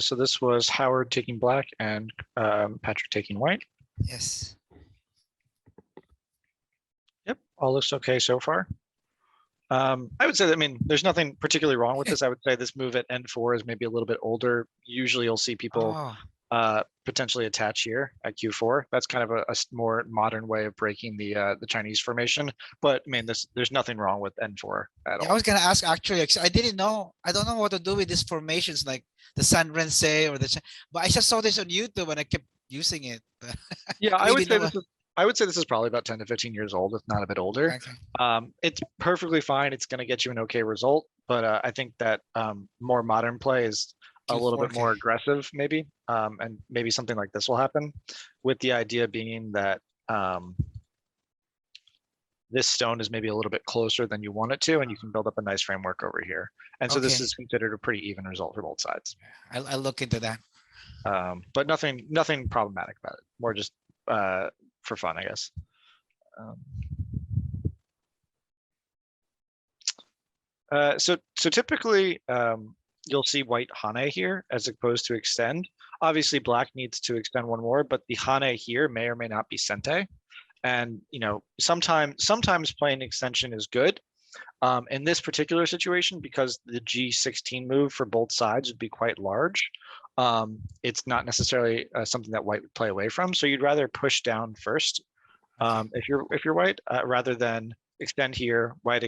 So this was Howard taking black and Patrick taking white. Yes. Yep, all looks okay so far. I would say that, I mean, there's nothing particularly wrong with this. I would say this move at N4 is maybe a little bit older. Usually you'll see people Oh, potentially attach here at Q4. That's kind of a more modern way of breaking the Chinese formation. But I mean, there's nothing wrong with N4 at yeah, I all. was gonna ask actually, 'cause I didn't know. I don't know what to do with these formations like the San Rense or but I just saw this on YouTube and I kept using it. Yeah, I really didn't know what. I would say this is probably about 10 to 15 years old, if not a bit older. Okay. It's perfectly fine. It's going to get you an okay result, but I think that more modern play is a little bit Q4K. more aggressive, maybe, and maybe something like this will happen, with the idea being that this stone is maybe a little bit closer than you want it to, and you can build up a nice framework over here. And so this Okay. is considered a pretty even result for both sides. I'll look into that. But nothing problematic about it. More just for fun, I guess. Um, so typically you'll see white hane here as opposed to extend. Obviously, black needs to extend one more, but the hane here may or may not be sente. And sometimes playing extension is good. In this particular situation, because the G16 move for both sides would be quite large, it's not necessarily something that white would play away from. So you'd rather push down first Okay. if you're white, rather than extend here, black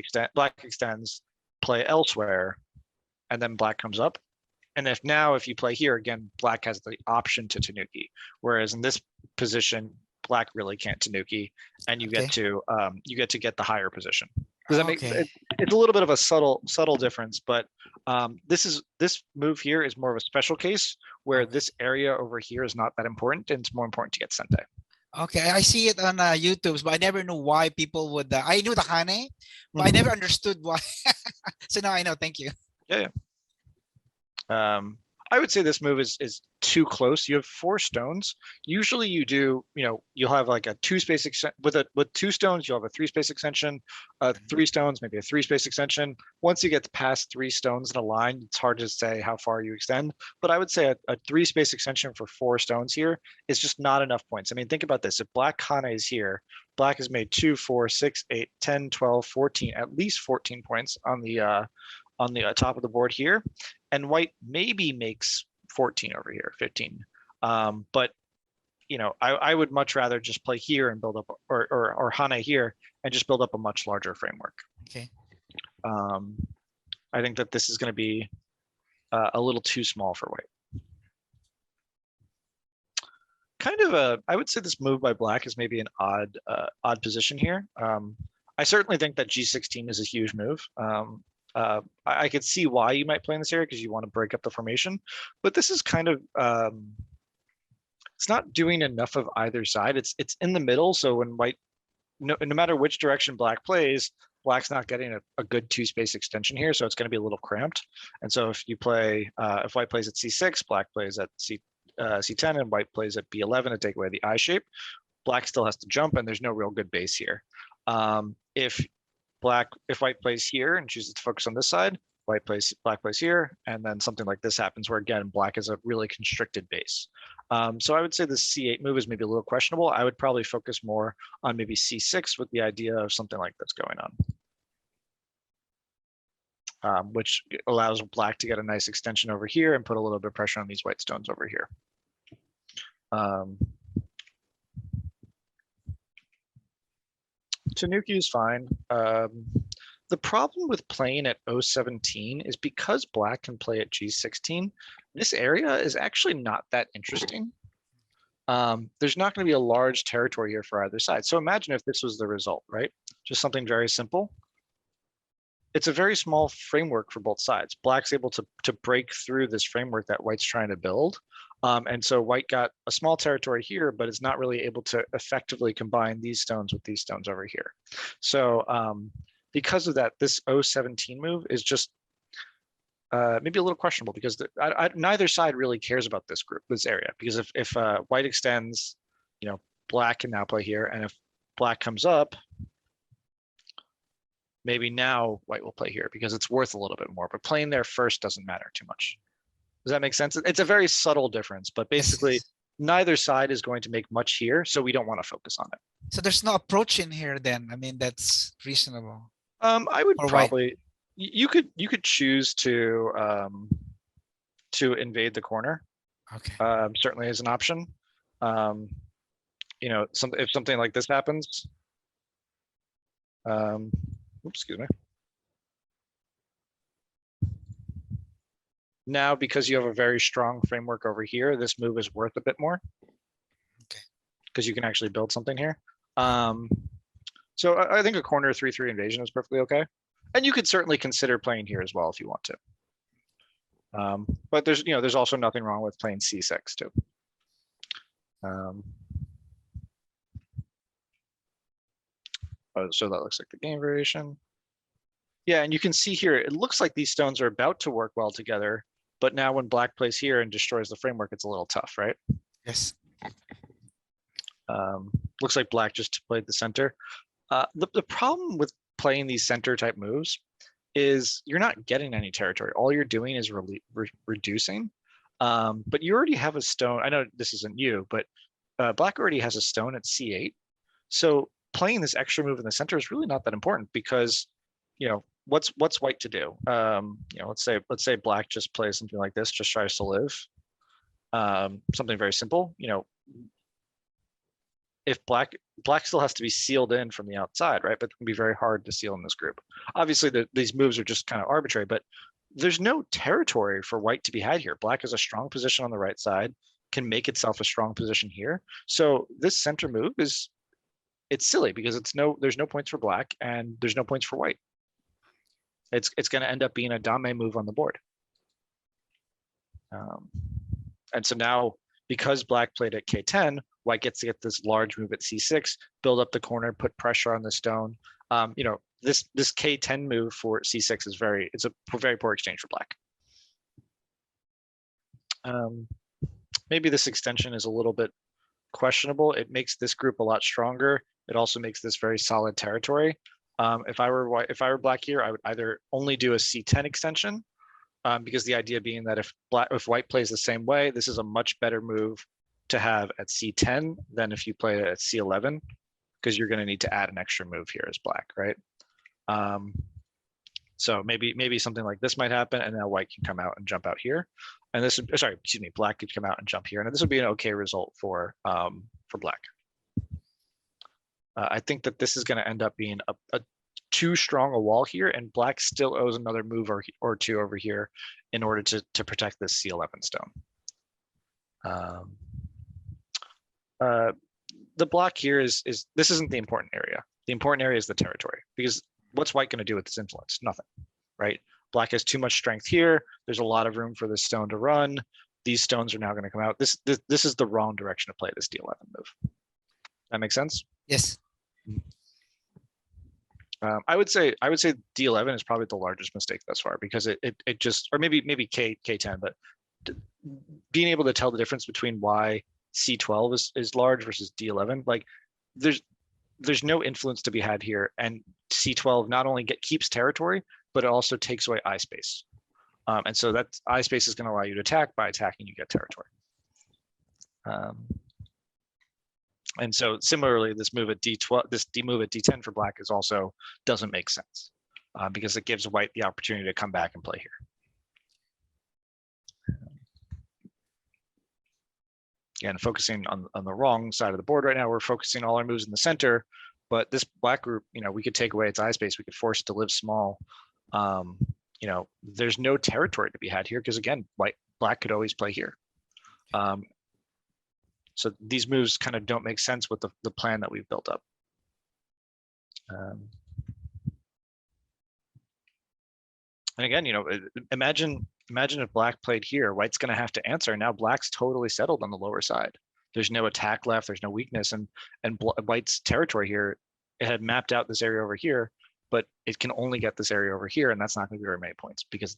extends, play elsewhere, and then black comes up. And if you play here again, black has the option to Tanuki, whereas in this position, black really can't Tanuki, and Okay. you get to get the higher position. Does that make Okay. it? It's a little bit of a subtle difference, but this move here is more of a special case where Okay. this area over here is not that important, and it's more important to get sente. Okay, I see it on YouTube, but I never knew why people would. I knew the Hane, but I never Mhm. understood why. So now I know. Thank you. Yeah, Um, I would say this move is too close. You have four stones. Usually you do, you'll have like a two space with two stones, you'll have a three space extension, three stones, maybe a three space extension. Once you get past three stones in a line, it's hard to say how far you extend. But I would say a three space extension for four stones here is just not enough points. I mean, think about this. If black Hane is here, black has made 2, 4, 6, 8, 10, 12, 14, at least 14 points on the top of the board here, and white maybe makes 14 over here, 15. But I would much rather just play here and build up, or Hane here and just build up a much larger framework. Okay. Um, I think that this is going to be a little too small for white. I would say this move by black is maybe an odd position here. I certainly think that G16 is a huge move. I could see why you might play in this area because you want to break up the formation, but this is kind of it's not doing enough of either side. It's in the middle, so when white, no matter which direction black plays, black's not getting a good two space extension here, so it's going to be a little cramped. And so if white plays at C6, black plays at C10, and white plays at B11 to take away the I shape, black still has to jump, and there's no real good base here. If white plays here and chooses to focus on this side, black plays here, and then something like this happens where again black is a really constricted base. So I would say the C8 move is maybe a little questionable. I would probably focus more on maybe C6 with the idea of something like this going on, which allows black to get a nice extension over here and put a little bit of pressure on these white stones over here. Tanuki is fine. The problem with playing at 017 is because black can play at G16, this area is actually not that interesting. There's not going to be a large territory here for either side. So imagine if this was the result, right? Just something very simple. It's a very small framework for both sides. Black's able to break through this framework that white's trying to build. And so white got a small territory here, but it's not really able to effectively combine these stones with these stones over here. So because of that, this 017 move is just maybe a little questionable because neither side really cares about this area. Because if white extends, black can now play here, and if black comes up, maybe now white will play here because it's worth a little bit more. But playing there first doesn't matter too much. Does that make sense? It's a very subtle difference, but Yes, basically yes. neither side is going to make much here, so we don't want to focus on it. So there's no approach in here then. I mean, that's reasonable I would for white. probably you could choose to invade the corner. Okay. Certainly is an option. Um, if something like this happens, oops, excuse me. Now, because you have a very strong framework over here, this move is worth a bit more. Okay. Because you can actually build something here. So I think a corner 3/3 invasion is perfectly okay. And you could certainly consider playing here as well if you want to. But there's also nothing wrong with playing C6 too. So that looks like the game variation. Yeah, and you can see here, it looks like these stones are about to work well together, but now when black plays here and destroys the framework, it's a little tough, right? Yes. Looks like black just played the center. The problem with playing these center type moves is you're not getting any territory. All you're doing is reducing. But you already have a stone. I know this isn't you, but black already has a stone at C8. So playing this extra move in the center is really not that important because, what's white to do? Let's say black just plays something like this, just tries to live. Something very simple. If black still has to be sealed in from the outside, right? But it can be very hard to seal in this group. Obviously, these moves are just kind of arbitrary, but there's no territory for white to be had here. Black has a strong position on the right side, can make itself a strong position here. So this center move it's silly because there's no points for black and there's no points for white. It's going to end up being a dame move on the board. And so now, because black played at K10, white gets to get this large move at C6, build up the corner, put pressure on the stone. This K10 move for C6 is it's a very poor exchange for black. Maybe this extension is a little bit questionable. It makes this group a lot stronger. It also makes this very solid territory. If I were black here, I would either only do a C10 extension, because the idea being that if white plays the same way, this is a much better move to have at C10 than if you play it at C11, because you're going to need to add an extra move here as black, right? So maybe something like this might happen, and now white can come out and jump out here, and black could come out and jump here, and this would be an okay result for black. I think that this is going to end up being a too strong a wall here, and black still owes another move or two over here in order to protect this C11 stone. The block here is this isn't the important area. The important area is the territory, because what's white going to do with this influence? Nothing, right? Black has too much strength here. There's a lot of room for this stone to run. These stones are now going to come out. This is the wrong direction to play this D11 move. That makes sense? Yes. I would say D11 is probably the largest mistake thus far, because it just, or maybe K10, but being able to tell the difference between why C12 is large versus D11, like there's no influence to be had here, and C12 not only keeps territory, but it also takes away eye space, and so that eye space is going to allow you to attack. By attacking, you get territory. And so similarly, this move at D12, this move at D10 for black also doesn't make sense, because it gives white the opportunity to come back and play here. Again, focusing on the wrong side of the board right now. We're focusing all our moves in the center, but this black group, we could take away its eye space. We could force it to live small. There's no territory to be had here, because again, black could always play here. So these moves kind of don't make sense with the plan that we've built up. And again, imagine if black played here, white's going to have to answer. Now black's totally settled on the lower side. There's no attack left. There's no weakness, and white's territory here, it had mapped out this area over here, but it can only get this area over here, and that's not going to be very many points, because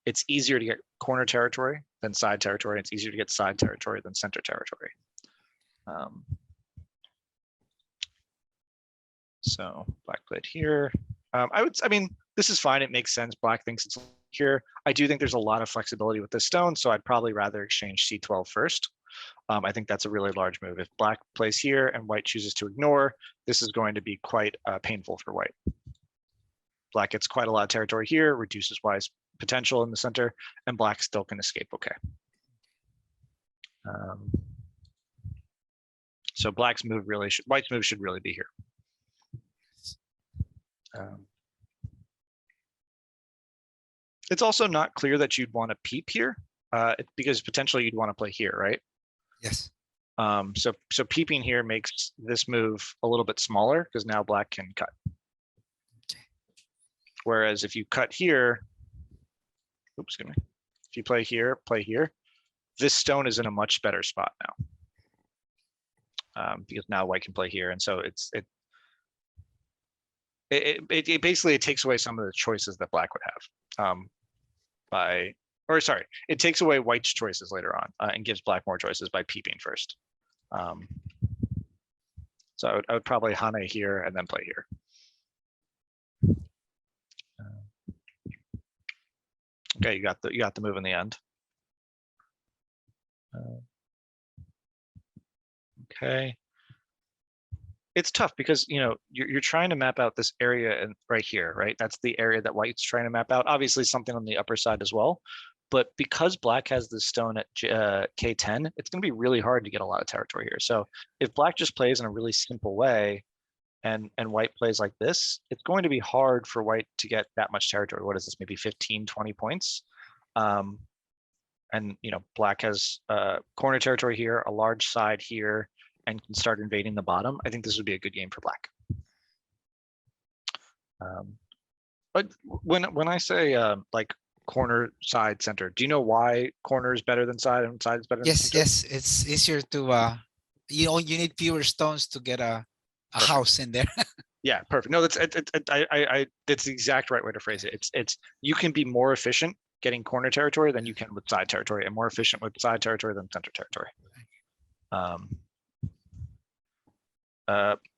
it's easier to get corner territory than side territory. It's easier to get side territory than center territory. So black played here. This is fine. It makes sense. Black thinks it's here. I do think there's a lot of flexibility with this stone, so I'd probably rather exchange C12 first. I think that's a really large move. If black plays here and white chooses to ignore, this is going to be quite painful for white. Black gets quite a lot of territory here, reduces white's potential in the center, and black still can escape okay. So black's move really should, white's move should really be here. It's also not clear that you'd want to peep here because potentially you'd want to play here, right? Yes. So peeping here makes this move a little bit smaller because now black can cut. Okay. Whereas if you cut here, oops, excuse me. If you play here, this stone is in a much better spot now. Because now white can play here, and so it basically takes away some of the choices that black would have it takes away white's choices later on and gives black more choices by peeping first. So I would probably hane here and then play here. Okay, you got the move in the end. Okay. It's tough because you're trying to map out this area and right here, right? That's the area that white's trying to map out. Obviously, something on the upper side as well, but because black has this stone at K10, it's going to be really hard to get a lot of territory here. So if black just plays in a really simple way, and white plays like this, it's going to be hard for white to get that much territory. What is this? Maybe 15, 20 points. And black has corner territory here, a large side here, and can start invading the bottom. I think this would be a good game for black. But when I say like corner, side, center, do you know why corner is better than side and side is better than center? Yes, it's easier to you need fewer stones to get a house in there. Yeah, perfect. No, that's the exact right way to phrase it. It's you can be more efficient getting corner territory than you can with side territory, and more efficient with side territory than center territory.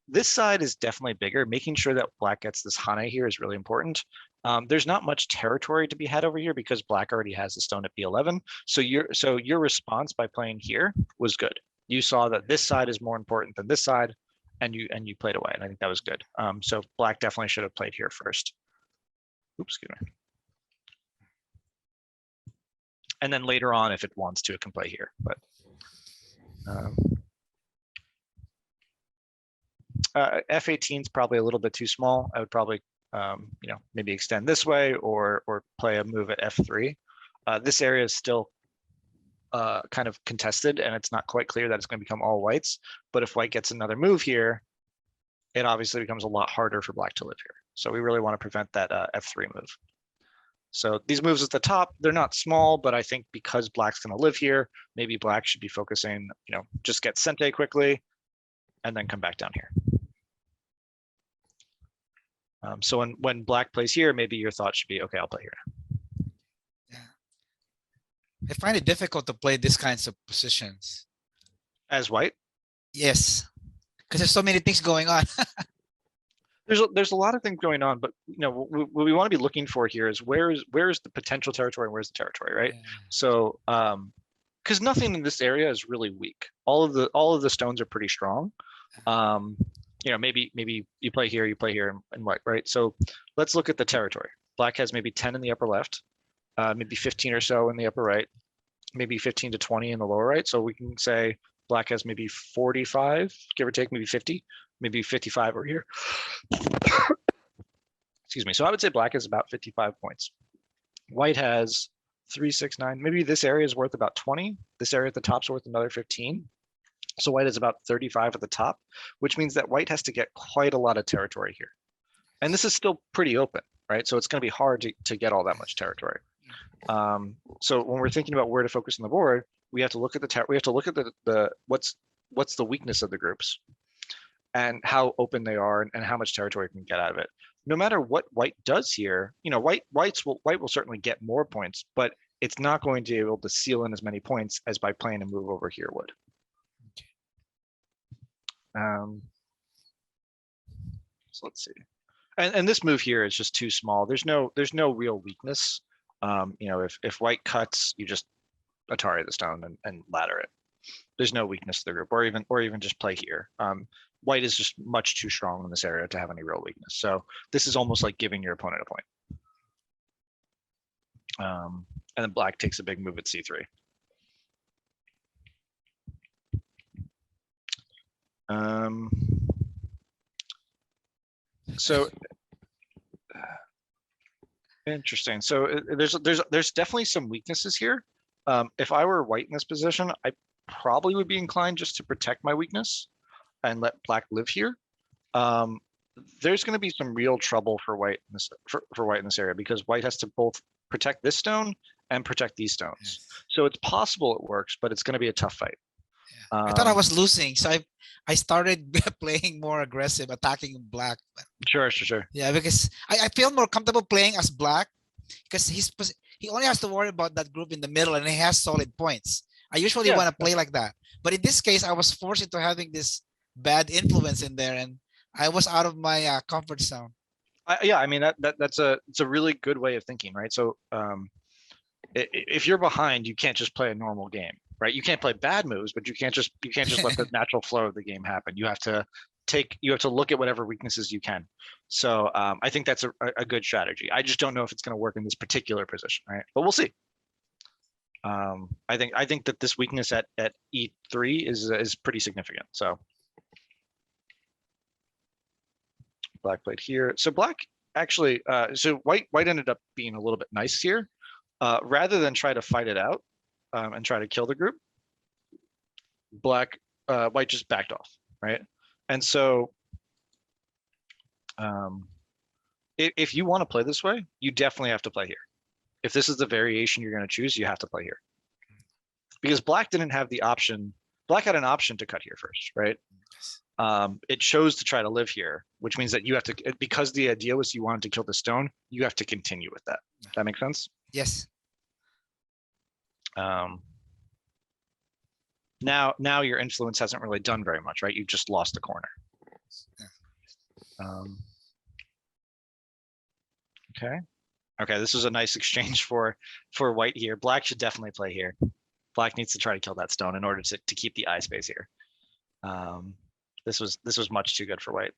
This side is definitely bigger. Making sure that black gets this hane here is really important. There's not much territory to be had over here because black already has the stone at B11. So your response by playing here was good. You saw that this side is more important than this side, and you played away, and I think that was good. So black definitely should have played here first. Oops, excuse me. And then later on, if it wants to, it can play here. But F18 is probably a little bit too small. I would probably, maybe extend this way or play a move at F3. This area is still kind of contested, and it's not quite clear that it's going to become all whites. But if white gets another move here, it obviously becomes a lot harder for black to live here. So we really want to prevent that F3 move. So these moves at the top, they're not small, but I think because black's going to live here, maybe black should be focusing, just get sente quickly and then come back down here. So when black plays here, maybe your thought should be, okay, I'll play here now. Yeah. I find it difficult to play these kinds of positions. As white? Yes, because there's so many things going on. There's a lot of things going on, but what we want to be looking for here is where's the potential territory and where's the territory, right? Yeah. So because nothing in this area is really weak. All of the stones are pretty strong. Maybe you play here and white, right? So let's look at the territory. Black has maybe 10 in the upper left, maybe 15 or so in the upper right, maybe 15 to 20 in the lower right. So we can say black has maybe 45, give or take, maybe 50, maybe 55 over here. Excuse me. So I would say black is about 55 points. White has 3, 6, 9. Maybe this area is worth about 20. This area at the top is worth another 15. So white is about 35 at the top, which means that white has to get quite a lot of territory here. And this is still pretty open, right? So it's going to be hard to get all that much territory. So when we're thinking about where to focus on the board, we have to look at the what's the weakness of the groups and how open they are and how much territory we can get out of it. No matter what white does here, white will certainly get more points, but it's not going to be able to seal in as many points as by playing a move over here would. So let's see. And this move here is just too small. There's no real weakness. You know, if white cuts, you just Atari the stone and ladder it. There's no weakness to the group, or even just play here. White is just much too strong in this area to have any real weakness. So this is almost like giving your opponent a point. And then black takes a big move at c3. So interesting. So there's definitely some weaknesses here. If I were white in this position, I probably would be inclined just to protect my weakness and let black live here. There's going to be some real trouble for white in this for white in this area, because white has to both protect this stone and protect these stones. Yes. So it's possible it works, but it's going to be a tough fight. Yeah. I thought I was losing, so I started playing more aggressive, attacking black. Sure. Yeah, because I feel more comfortable playing as black, because he only has to worry about that group in the middle, and he has solid points. I usually want to play like that, but in this case, I was forced into having this bad influence in there, and I was out of my comfort zone. Yeah, I mean it's a really good way of thinking, right? So if you're behind, you can't just play a normal game, right? You can't play bad moves, but you can't just let the natural flow of the game happen. You have to look at whatever weaknesses you can. So I think that's a good strategy. I just don't know if it's going to work in this particular position, right? But we'll see. I think that this weakness at e3 is pretty significant. So black played here. So black actually, so white ended up being a little bit nice here. Rather than try to fight it out and try to kill the group, white just backed off, right? And so if you want to play this way, you definitely have to play here. If this is the variation you're going to choose, you have to play here. Because black didn't have the option. Black had an option to cut here first, right? It chose to try to live here, which means that you have to, because the idea was you wanted to kill the stone, you have to continue with that. That makes sense? Yes. Now your influence hasn't really done very much, right? You've just lost the corner. Okay, this is a nice exchange for white here. Black should definitely play here. Black needs to try to kill that stone in order to keep the eye space here. This was much too good for white.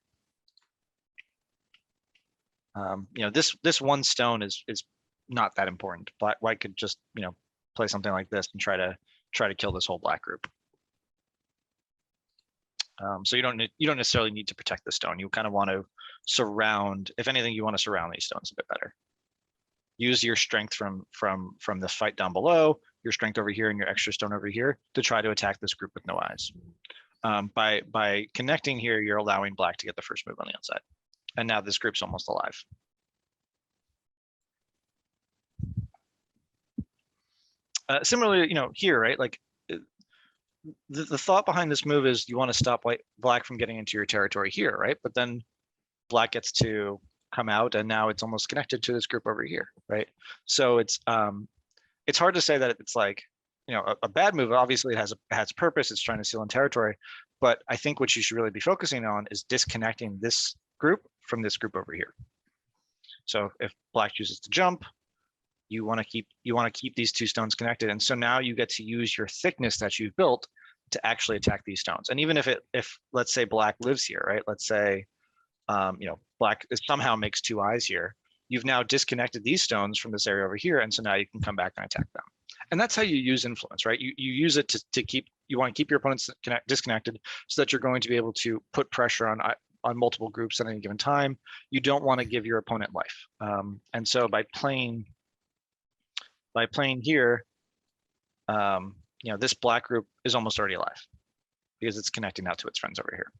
You know, this one stone is not that important. White could just, you know, play something like this and try to kill this whole black group. So you don't necessarily need to protect the stone. You kind of want to surround. If anything, you want to surround these stones a bit better. Use your strength from the fight down below, your strength over here, and your extra stone over here to try to attack this group with no eyes. By connecting here, you're allowing black to get the first move on the outside, and now this group's almost alive. Similarly, you know, here, right? Like the thought behind this move is you want to stop black from getting into your territory here, right? But then black gets to come out, and now it's almost connected to this group over here, right? So it's hard to say that it's like, you know, a bad move. Obviously, it has purpose. It's trying to seal in territory, but I think what you should really be focusing on is disconnecting this group from this group over here. So if black chooses to jump, you want to keep these two stones connected, and so now you get to use your thickness that you've built to actually attack these stones. And even if let's say black lives here, right? Let's say you know, black somehow makes two eyes here. You've now disconnected these stones from this area over here, and so now you can come back and attack them. And that's how you use influence, right? You use it to keep. You want to keep your opponents disconnected so that you're going to be able to put pressure on multiple groups at any given time. You don't want to give your opponent life. And so by playing here, you know, this black group is almost already alive because it's connecting out to its friends over here.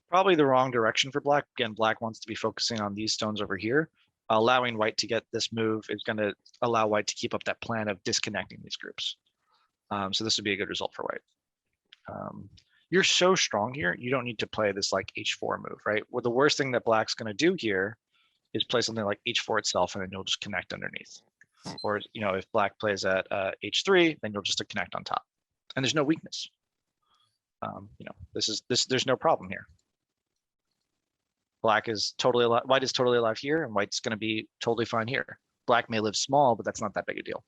Probably the wrong direction for black. Again, black wants to be focusing on these stones over here. Allowing white to get this move is going to allow white to keep up that plan of disconnecting these groups. So this would be a good result for white. You're so strong here, you don't need to play this like h4 move, right? Well, the worst thing that black's going to do here is play something like h4 itself, and then you'll just connect underneath. Or, you know, if black plays at h3, then you'll just connect on top, and there's no weakness. You know, there's no problem here. black is totally alive, white is totally alive here, and white's going to be totally fine here. Black may live small, but that's not that big a deal.